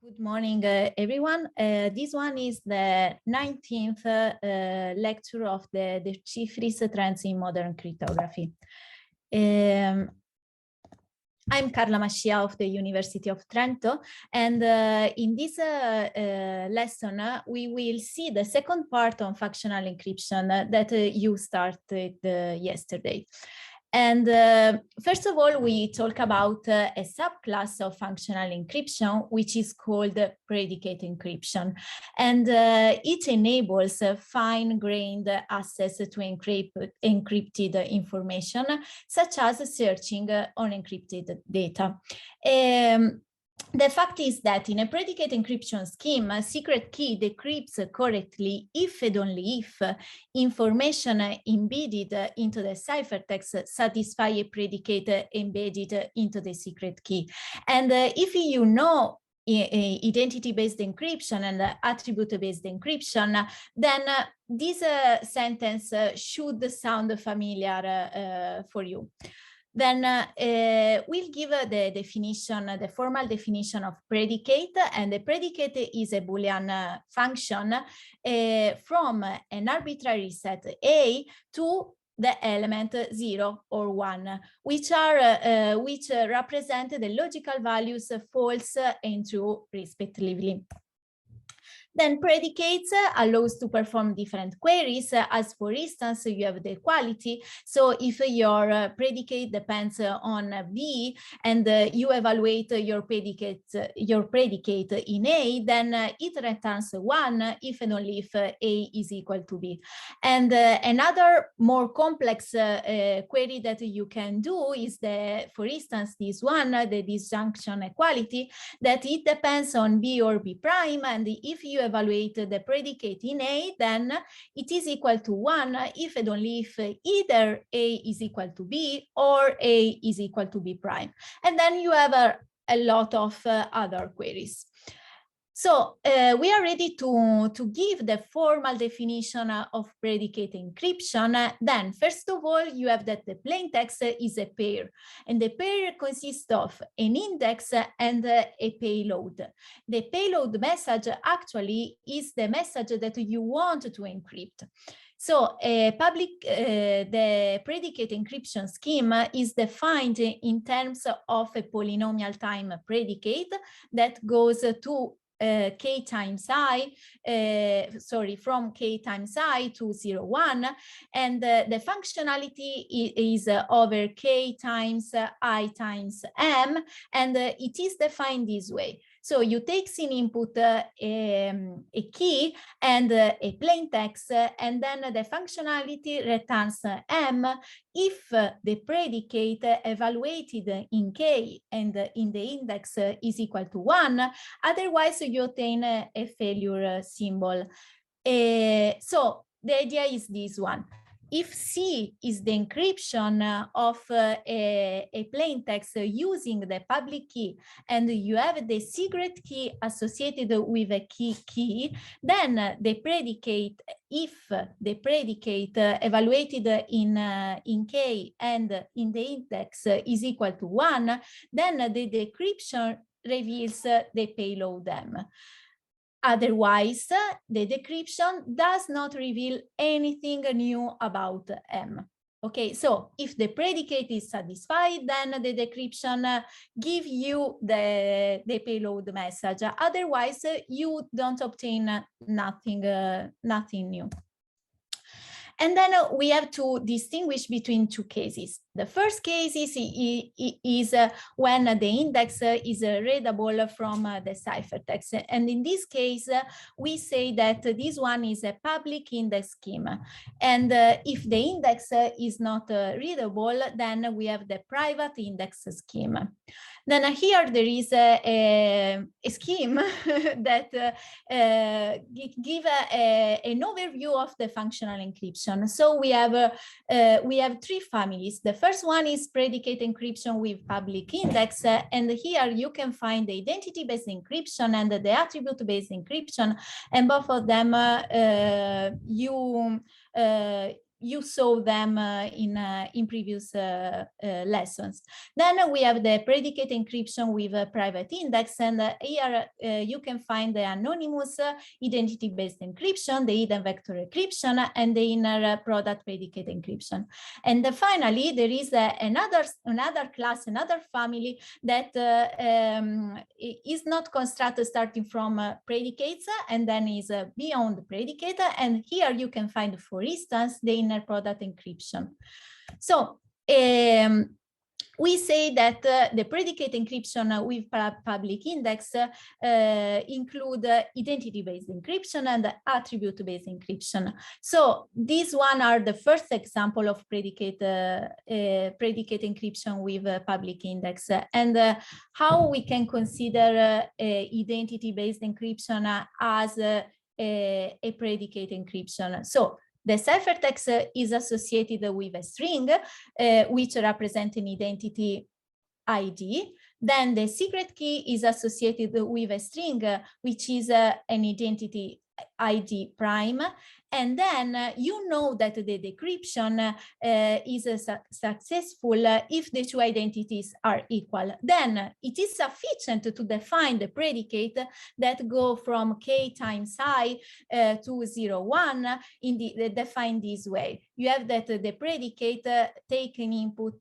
Good morning, everyone. This one is the 19th lecture of the Cifris Trends in Modern Cryptography. I'm Carla Mascia of the University of Trento, and in this lesson, we will see the second part on functional encryption that you started yesterday. And first of all, we talk about a subclass of functional encryption, which is called predicate encryption. And it enables fine-grained access to encrypted information, such as searching on encrypted data. The fact is that in a predicate encryption scheme, a secret key decrypts correctly if and only if information embedded into the ciphertext satisfy a predicate embedded into the secret key. And if you know identity-based encryption and attribute-based encryption, then this sentence should sound familiar for you. Then we'll give the definition, the formal definition of predicate, and the predicate is a Boolean function from an arbitrary set A to the element 0 or 1, which represent the logical values false and true respectively. Then predicates allows to perform different queries, as for instance, you have the equality. So if your predicate depends on B and you evaluate your predicate in A, then it returns 1 if and only if A is equal to B. And another more complex query that you can do is for instance, this one, the disjunction equality, that it depends on B or B prime, and if you evaluate the predicate in A, then it is equal to 1 if and only if either A is equal to B or A is equal to B prime. And then you have a lot of other queries. So we are ready to give the formal definition of predicate encryption. Then, first of all, you have that the plain text is a pair, and the pair consists of an index and a payload. The payload message actually is the message that you want to encrypt. So the predicate encryption scheme is defined in terms of a polynomial time predicate that goes to k times I, from k times I to 0, 1, and the functionality is over k times I times m, and it is defined this way. So you take in input a key and a plain text, and then the functionality returns m if the predicate evaluated in k and in the index is equal to 1, otherwise you obtain a failure symbol. So the idea is this one. If C is the encryption of a plain text using the public key, and you have the secret key associated with a key, then the predicate, if the predicate evaluated in K and in the index is equal to 1, then the decryption reveals the payload M. Otherwise, the decryption does not reveal anything new about M. Okay, so if the predicate is satisfied, then the decryption gives you the payload message. Otherwise, you don't obtain nothing new. And then we have to distinguish between two cases. The first case is when the index is readable from the ciphertext. And in this case, we say that this one is a public index scheme. And if the index is not readable, then we have the private index scheme. Then here there is a scheme that give an overview of the functional encryption. So we have three families. The first one is predicate encryption with public index, and here you can find the identity-based encryption and the attribute-based encryption, and both of them you saw them in previous lessons. Then we have the predicate encryption with a private index, and here you can find the anonymous identity-based encryption, the hidden vector encryption, and the inner product predicate encryption. And finally, there is another class, another family that is not constructed starting from predicates and then is beyond the predicate. And here you can find, for instance, the inner product encryption. So we say that the predicate encryption with public index include identity-based encryption and attribute-based encryption. So these one are the first example of predicate encryption with public index, and how we can consider identity-based encryption as a predicate encryption. So the ciphertext is associated with a string, which represents an identity ID. Then the secret key is associated with a string, which is an identity ID prime. And then you know that the decryption is successful if the two identities are equal. Then it is sufficient to define the predicate that go from k times I to 0, 1 defined this way. You have that the predicate take an input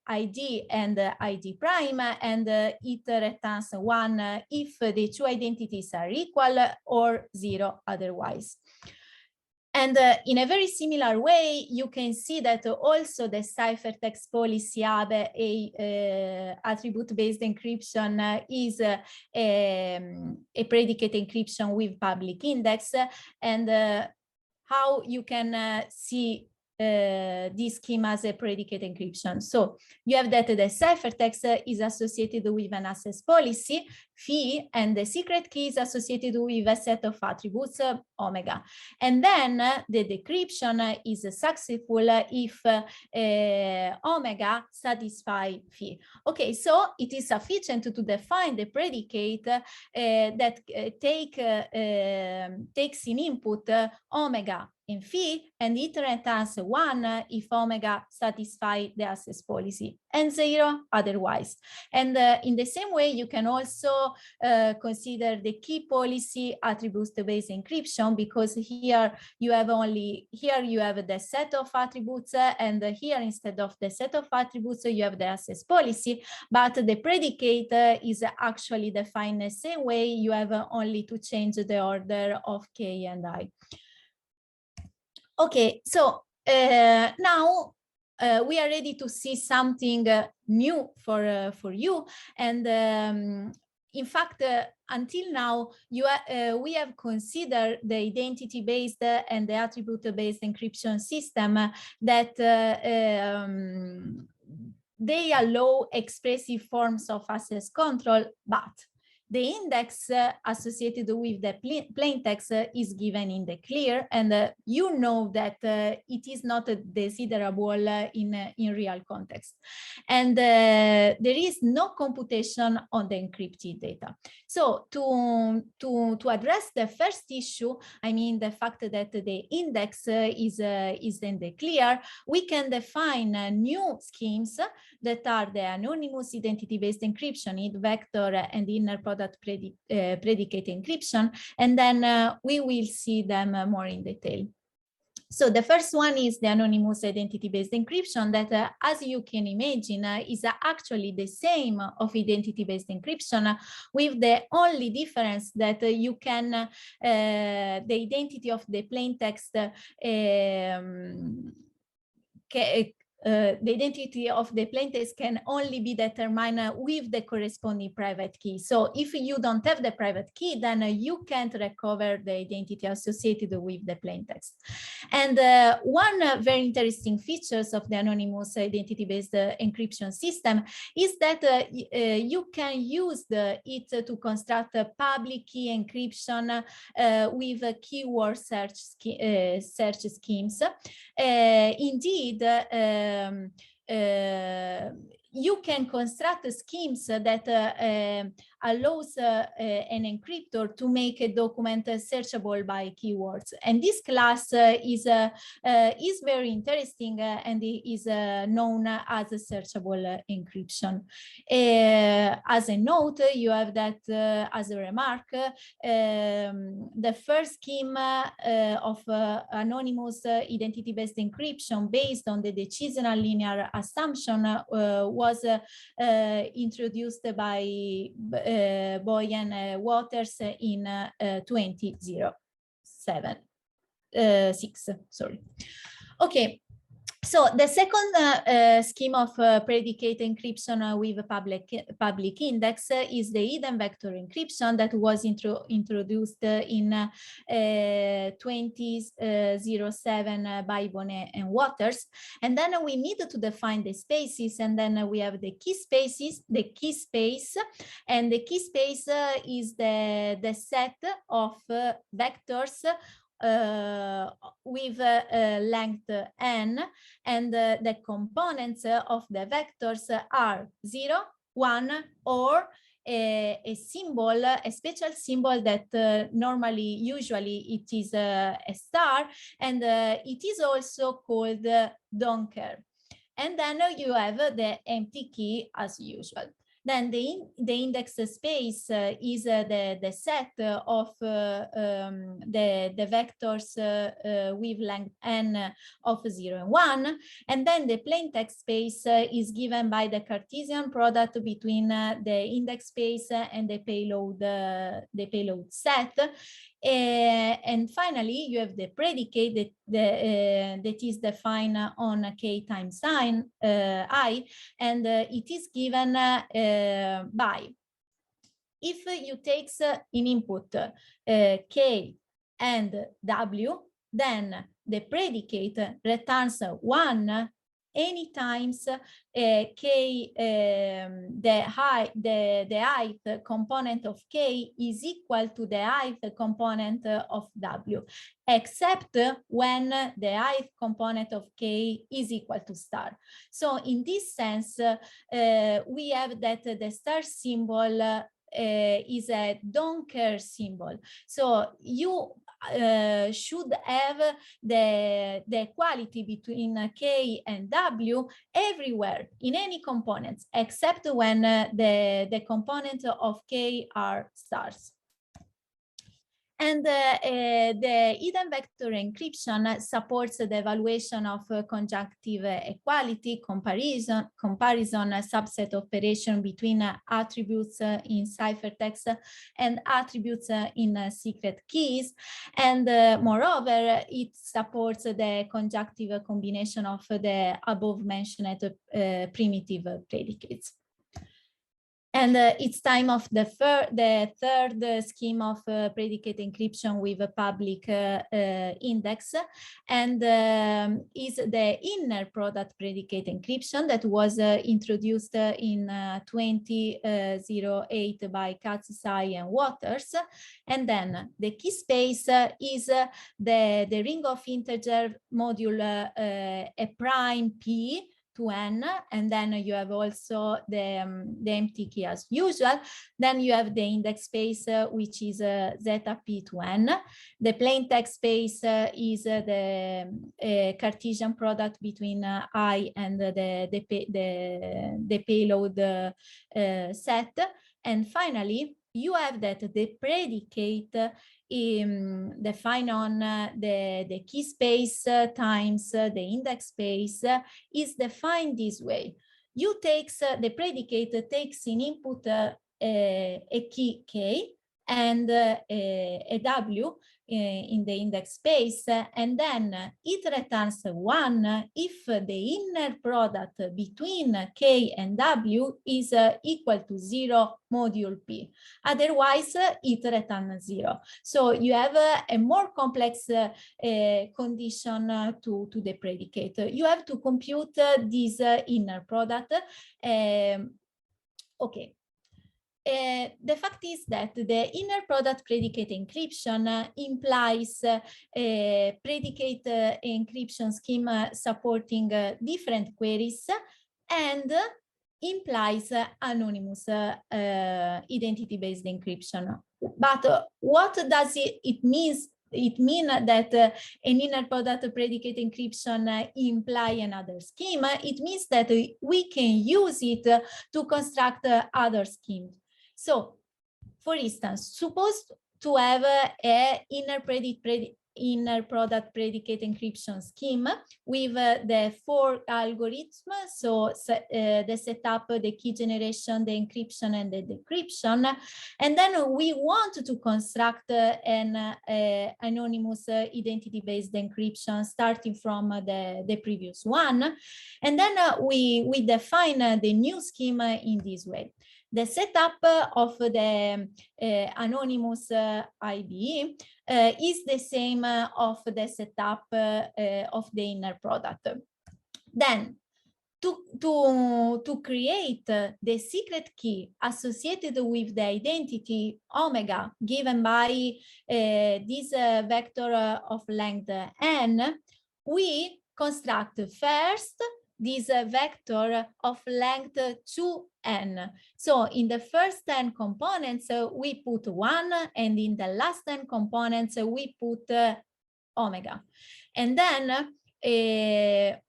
ID and ID prime, and it returns 1 if the two identities are equal, or 0 otherwise. And in a very similar way, you can see that also the ciphertext policy have a attribute-based encryption is a predicate encryption with public index, and how you can see this scheme as a predicate encryption. So you have that the ciphertext is associated with an access policy, phi, and the secret key is associated with a set of attributes, omega. And then the decryption is successful if omega satisfies phi. Okay, so it is sufficient to define the predicate that takes in input omega and phi, and it returns 1 if omega satisfies the access policy, and 0 otherwise. And in the same way, you can also consider the key policy attribute-based encryption, because here you have the set of attributes, and here instead of the set of attributes you have the access policy, but the predicate is actually defined the same way. You have only to change the order of k and I. Okay, so now we are ready to see something new for you, and in fact, until now, we have considered the identity-based and the attribute-based encryption system that they allow expressive forms of access control, but the index associated with the plain text is given in the clear, and you know that it is not desirable in real context. And there is no computation on the encrypted data. So to address the first issue, I mean the fact that the index is in the clear, we can define new schemes that are the anonymous identity-based encryption, id vector, and inner product predicate encryption, and then we will see them more in detail. So the first one is the anonymous identity-based encryption that, as you can imagine, is actually the same of identity-based encryption, with the only difference that you can, the identity of the plain text the identity of the plaintext can only be determined with the corresponding private key. So if you don't have the private key, then you can't recover the identity associated with the plaintext. And one very interesting features of the anonymous identity-based encryption system is that you can use it to construct a public key encryption with keyword search schemes. Indeed, you can construct schemes that allows an encryptor to make a document searchable by keywords. And this class is very interesting and is known as a searchable encryption. As a note, you have that as a remark, the first scheme of anonymous identity-based encryption based on the decisional linear assumption was introduced by Boy and Waters in 2006. Sorry. Okay. So the second scheme of predicate encryption with public index is the hidden vector encryption that was introduced in 2007 by Bonnet and Waters. And then we need to define the spaces, and then we have the key spaces, the key space, and the key space is the set of vectors with length n, and the components of the vectors are 0, 1, or a symbol, a special symbol that usually it is a star, and it is also called don't care. And then you have the empty key as usual. Then the index space is the set of the vectors with length n of 0 and 1. And then the plain text space is given by the Cartesian product between the index space and the payload set. And finally, you have the predicate that is defined on k times I, and it is given by, if you take in input k and w, then the predicate returns 1 any times k, the ith component of k is equal to the ith component of w, except when the ith component of k is equal to star. So in this sense, we have that the star symbol is a don't care symbol. So you should have the equality between k and w everywhere in any components, except when the components of k are stars. And the hidden vector encryption supports the evaluation of conjunctive equality, comparison, subset operation between attributes in ciphertext and attributes in secret keys. And moreover, it supports the conjunctive combination of the above mentioned primitive predicates. And it's time of the third scheme of predicate encryption with a public index, and is the inner product predicate encryption that was introduced in 2008 by Katsai and Waters. And then the key space is the ring of integer module a prime p to n, and then you have also the empty key as usual. Then you have the index space, which is zeta p to n. The plain text space is the Cartesian product between I and the payload set. And finally, you have that the predicate defined on the key space times the index space is defined this way. You takes the predicate takes in input a key k and a w in the index space, and then it returns 1 if the inner product between k and w is equal to 0 module p. Otherwise, it returns 0. So you have a more complex condition to the predicate. You have to compute this inner product. Okay. The fact is that the inner product predicate encryption implies a predicate encryption scheme supporting different queries, and implies anonymous identity-based encryption. But what does it means? It means that an inner product predicate encryption imply another scheme. It means that we can use it to construct other schemes. So, for instance, suppose to have a inner product predicate encryption scheme with the 4 algorithms, so the setup, the key generation, the encryption, and the decryption. And then we want to construct an anonymous identity-based encryption starting from the previous one. And then we define the new scheme in this way. The setup of the anonymous IBE is the same of the setup of the inner product. Then, to create the secret key associated with the identity omega given by this vector of length n, we construct first this vector of length 2n. So in the first 10 components, we put 1, and in the last 10 components, we put omega. And then,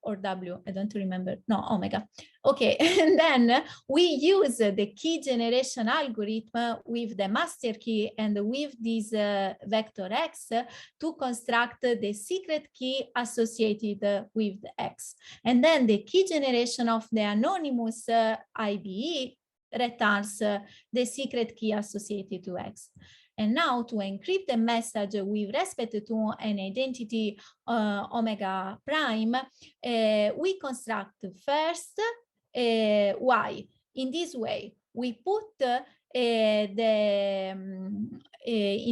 or W, I don't remember, no, omega. Okay, and then we use the key generation algorithm with the master key and with this vector X to construct the secret key associated with X. And then the key generation of the anonymous IBE returns the secret key associated to X. And now to encrypt the message with respect to an identity omega prime, we construct first Y. In this way, we put in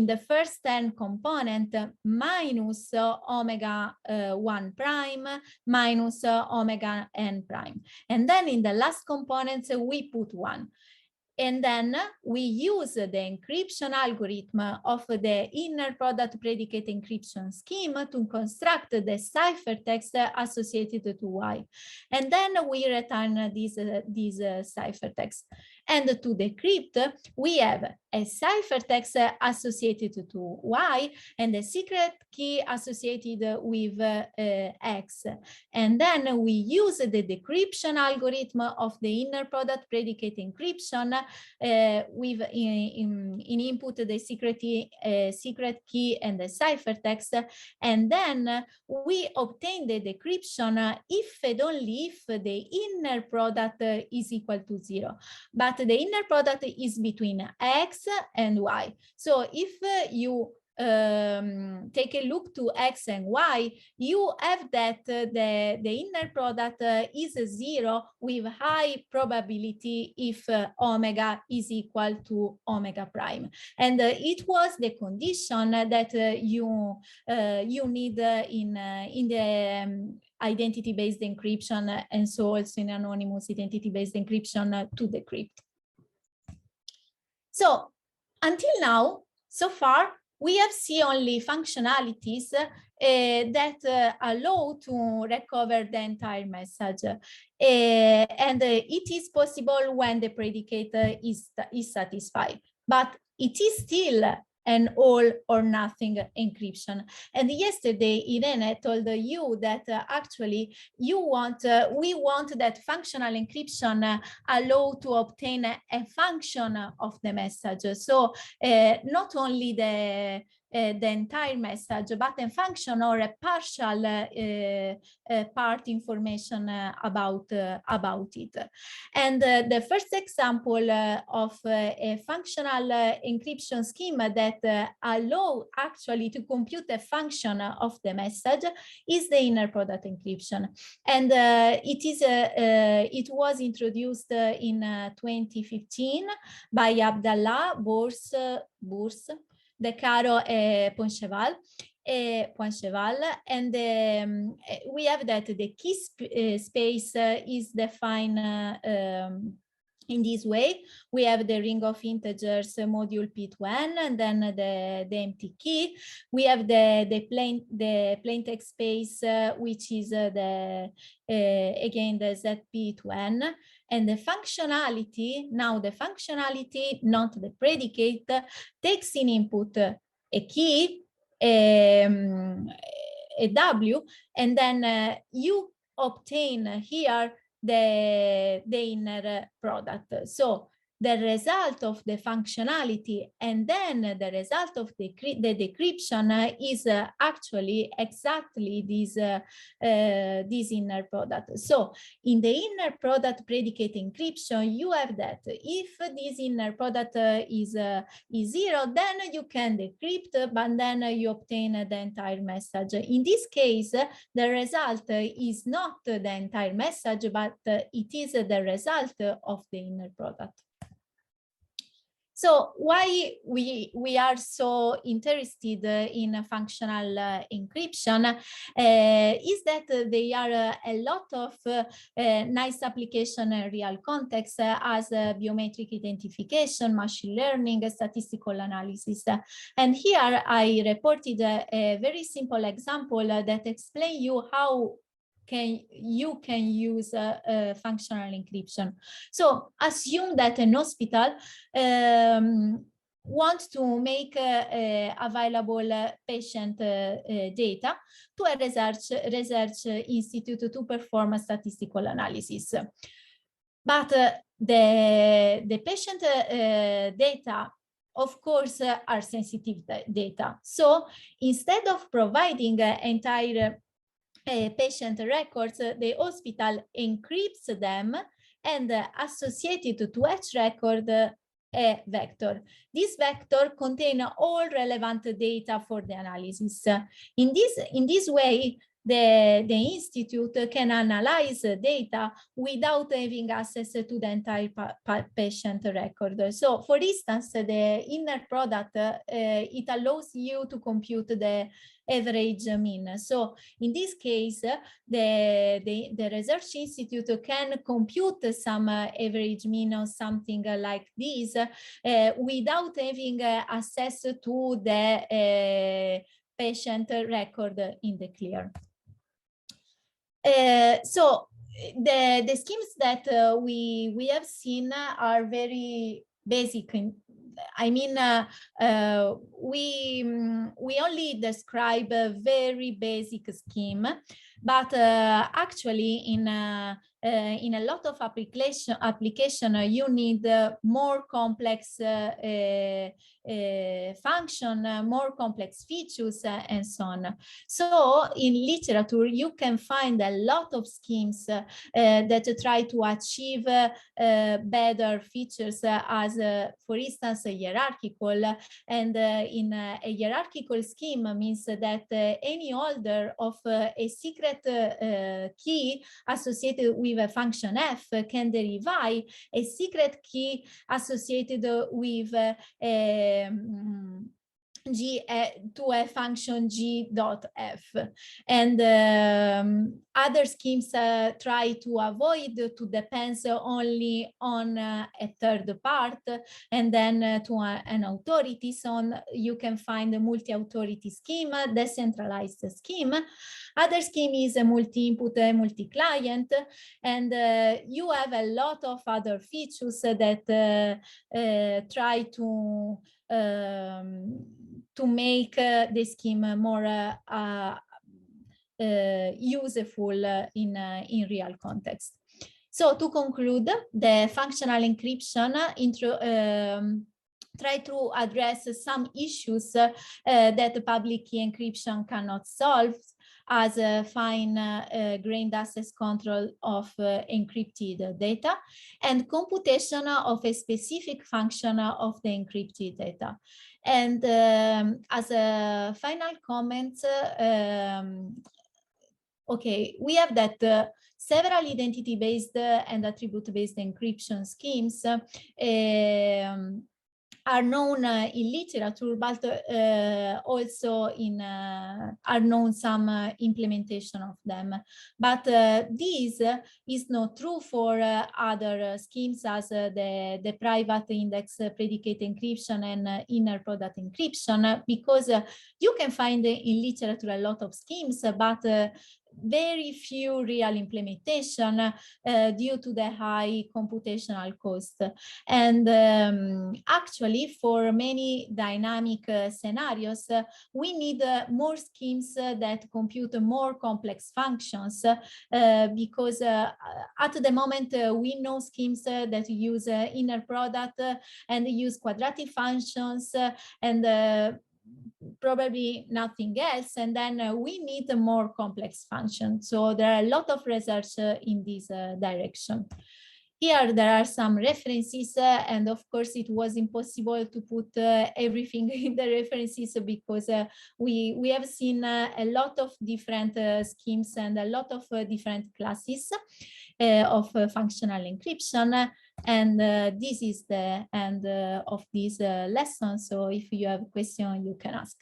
the first 10 component minus omega 1 prime minus omega n prime. And then in the last component, we put 1. And then we use the encryption algorithm of the inner product predicate encryption scheme to construct the ciphertext associated to Y. And then we return this ciphertext. And to decrypt, we have a ciphertext associated to Y and a secret key associated with X. And then we use the decryption algorithm of the inner product predicate encryption with in input the secret key and the ciphertext. And then we obtain the decryption if and only if the inner product is equal to 0. But the inner product is between X and Y. So if you take a look to X and Y, you have that the inner product is 0 with high probability if omega is equal to omega prime. And it was the condition that you need in the identity-based encryption, and so also in anonymous identity-based encryption to decrypt. So until now, so far, we have seen only functionalities that allow to recover the entire message. And it is possible when the predicate is satisfied, but it is still an all or nothing encryption. And yesterday, Irene told you that actually we want that functional encryption allow to obtain a function of the message. So not only the entire message, but a function or a partial part information about it. And the first example of a functional encryption scheme that allow actually to compute a function of the message is the inner product encryption. And it was introduced in 2015 by Abdallah, Bourse, De Caro and Poincheval, and we have that the key space is defined In this way, we have the ring of integers module P to N, and then the empty key. We have the plain text space, which is again the ZP to N, and the functionality. Now the functionality, not the predicate, takes in input a key, a W, and then you obtain here the inner product. So the result of the functionality and then the result of the decryption is actually exactly this inner product. So in the inner product predicate encryption, you have that if this inner product is 0, then you can decrypt, but then you obtain the entire message. In this case, the result is not the entire message, but it is the result of the inner product. So why we are so interested in functional encryption is that there are a lot of nice application in real context as biometric identification, machine learning, statistical analysis. And here I reported a very simple example that explains you how you can use functional encryption. So assume that an hospital wants to make available patient data to a research institute to perform a statistical analysis. But the patient data, of course, are sensitive data. So instead of providing entire patient records, the hospital encrypts them and associated to each record a vector. This vector contains all relevant data for the analysis. In this way, the institute can analyze data without having access to the entire patient record. So, for instance, the inner product, it allows you to compute the average mean. So in this case, the research institute can compute some average mean or something like this without having access to the patient record in the clear. So the schemes that we have seen are very basic. I mean, we only describe a very basic scheme, but actually in a lot of application you need more complex function, more complex features, and so on. So in literature, you can find a lot of schemes that try to achieve better features as, for instance, a hierarchical. And in a hierarchical scheme means that any holder of a secret key associated with a function f can derive a secret key associated with G to a function g dot f, and other schemes try to avoid to depend only on a third part and then to an authority. So you can find a multi-authority scheme, decentralized scheme. Other scheme is a multi-input, multi-client, and you have a lot of other features that try to make the scheme more useful in real context. So to conclude, the functional encryption try to address some issues that public key encryption cannot solve, as fine-grained access control of encrypted data and computation of a specific function of the encrypted data. And as a final comment, okay, we have that several identity-based and attribute-based encryption schemes are known in literature, but also in are known some implementation of them. But this is not true for other schemes as the private index predicate encryption and inner product encryption, because you can find in literature a lot of schemes, but very few real implementation due to the high computational cost. And actually, for many dynamic scenarios, we need more schemes that compute more complex functions, because at the moment we know schemes that use inner product and use quadratic functions and probably nothing else, and then we need a more complex function. So there are a lot of research in this direction. Here there are some references, and of course it was impossible to put everything in the references, because we have seen a lot of different schemes and a lot of different classes of functional encryption. And this is the end of this lesson. So if you have a question, you can ask.